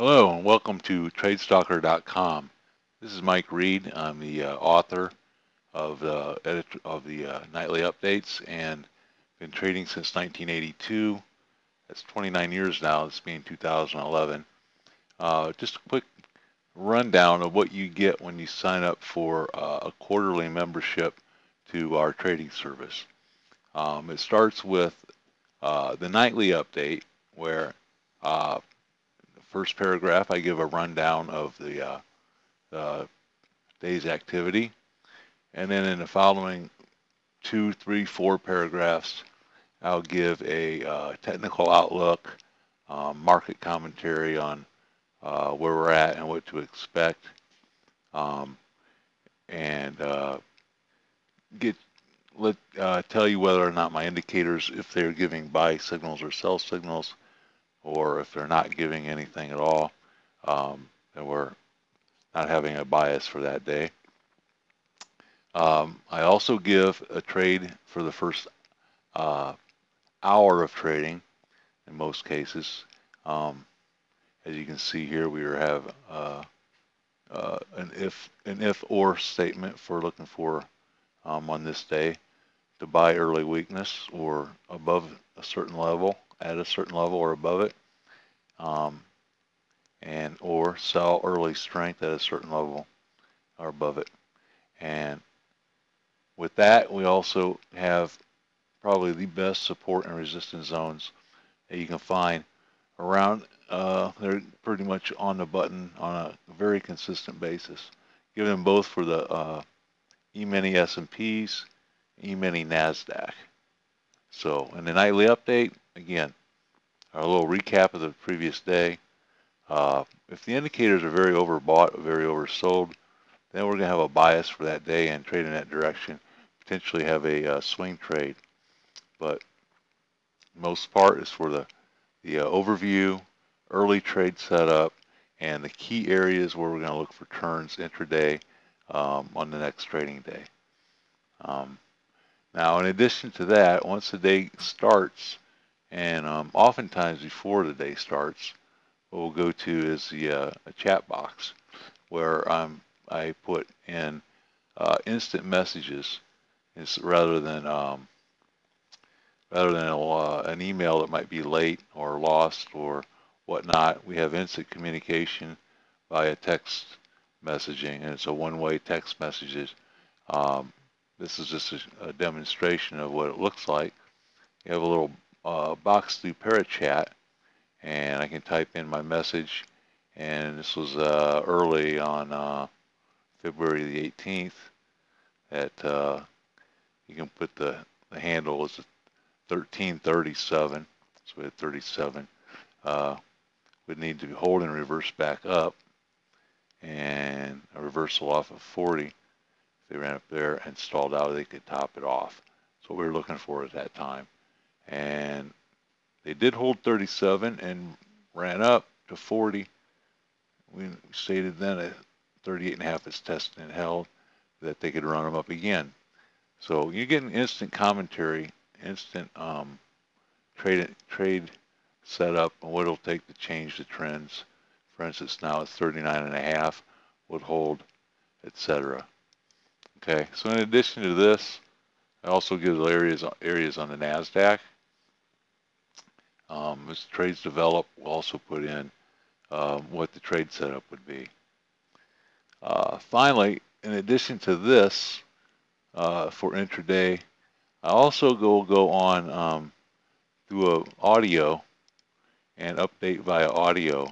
Hello and welcome to TradeStalker.com. This is Mike Reed. I'm the author of the nightly updates and been trading since 1982. That's 29 years now. This being 2011. Just a quick rundown of what you get when you sign up for a quarterly membership to our trading service. It starts with the nightly update where first paragraph, I give a rundown of the day's activity. And then in the following 2, 3, 4 paragraphs, I'll give a technical outlook, market commentary on where we're at and what to expect, um, and tell you whether or not my indicators, if they're giving buy signals or sell signals, or if they're not giving anything at all, then we're not having a bias for that day. I also give a trade for the first hour of trading in most cases. As you can see here, we have an if or statement for looking for on this day to buy early weakness or above a certain level, at a certain level or above it, and or sell early strength at a certain level or above it. And with that, we also have probably the best support and resistance zones that you can find around. They're pretty much on the button on a very consistent basis. Give them both for the E-mini S&Ps, E-mini NASDAQ. So in the nightly update, again, a little recap of the previous day. If the indicators are very overbought, very oversold, then we're going to have a bias for that day and trade in that direction, potentially have a swing trade. But most part is for the overview, early trade setup, and the key areas where we're going to look for turns intraday on the next trading day. Now, in addition to that, once the day starts, and oftentimes before the day starts, what we'll go to is the a chat box where I put in instant messages rather than an email that might be late or lost or whatnot. We have instant communication via text messaging, and it's a one-way text messages. This is just a demonstration of what it looks like. You have a little box through Parachat, and I can type in my message, and this was early on February the 18th that you can put the handle is 1337, so we had 37. Would need to hold and reverse back up, and a reversal off of 40. If they ran up there and stalled out, they could top it off. That's what we were looking for at that time. And they did hold 37 and ran up to 40. We stated then at 38.5 is tested and held that they could run them up again. So you get an instant commentary, instant trade setup on what it'll take to change the trends. For instance, now it's 39.5, would hold, etc. Okay, so in addition to this, I also give areas on the NASDAQ. As trades develop, we'll also put in what the trade setup would be. Finally, in addition to this, for intraday, I also go on through audio and update via audio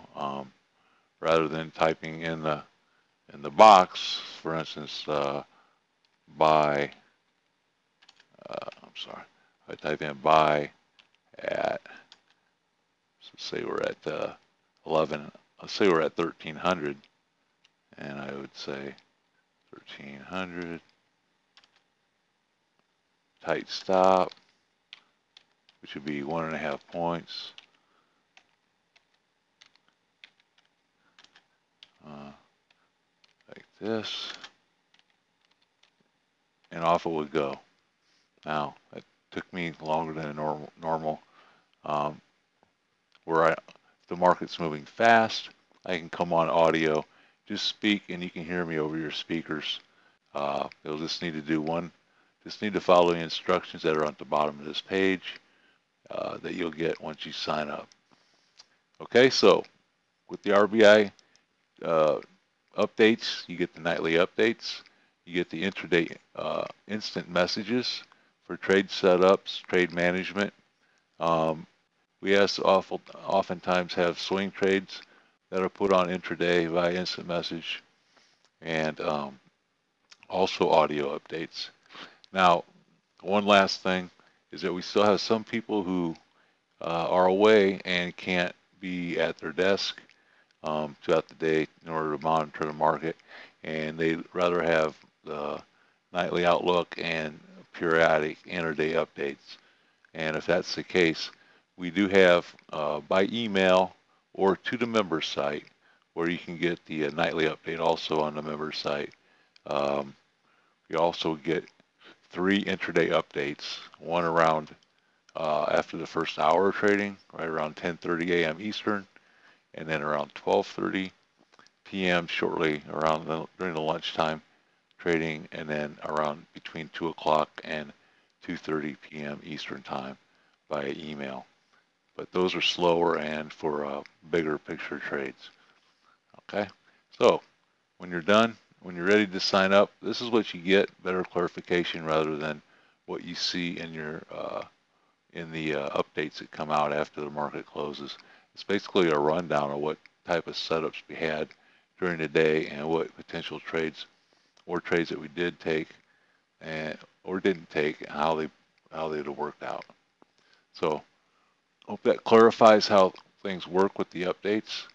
rather than typing in the box. For instance, buy. I'm sorry. I type in buy at. So say we're at 11. Let's say we're at 1300, and I would say 1300. Tight stop, which would be 1.5 points. Like this, and off it would go. Now, that took me longer than normal. If the market's moving fast, I can come on audio, just speak, and you can hear me over your speakers. You'll just need to do one, just need to follow the instructions that are on the bottom of this page that you'll get once you sign up. Okay, so with the RBI updates, you get the nightly updates, you get the intraday instant messages for trade setups, trade management. We oftentimes have swing trades that are put on intraday via instant message, and also audio updates. Now, one last thing is that we still have some people who are away and can't be at their desk throughout the day in order to monitor the market, and they'd rather have the nightly outlook and periodic intraday updates. And if that's the case, we do have by email or to the member site where you can get the nightly update also on the member site. You also get 3 intraday updates, one around after the first hour of trading, right around 10:30 a.m. Eastern, and then around 12:30 p.m. shortly during the lunchtime trading, and then around between 2 o'clock and 2:30 p.m. Eastern time via email. But those are slower and for bigger picture trades. Okay, so when you're done, when you're ready to sign up, this is what you get: better clarification rather than what you see in your in the updates that come out after the market closes. It's basically a rundown of what type of setups we had during the day and what potential trades or trades that we did take and or didn't take and how they'd have worked out. So hope that clarifies how things work with the updates.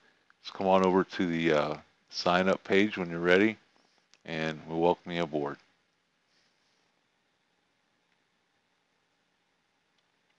Just come on over to the sign up page when you're ready, and we'll welcome you aboard.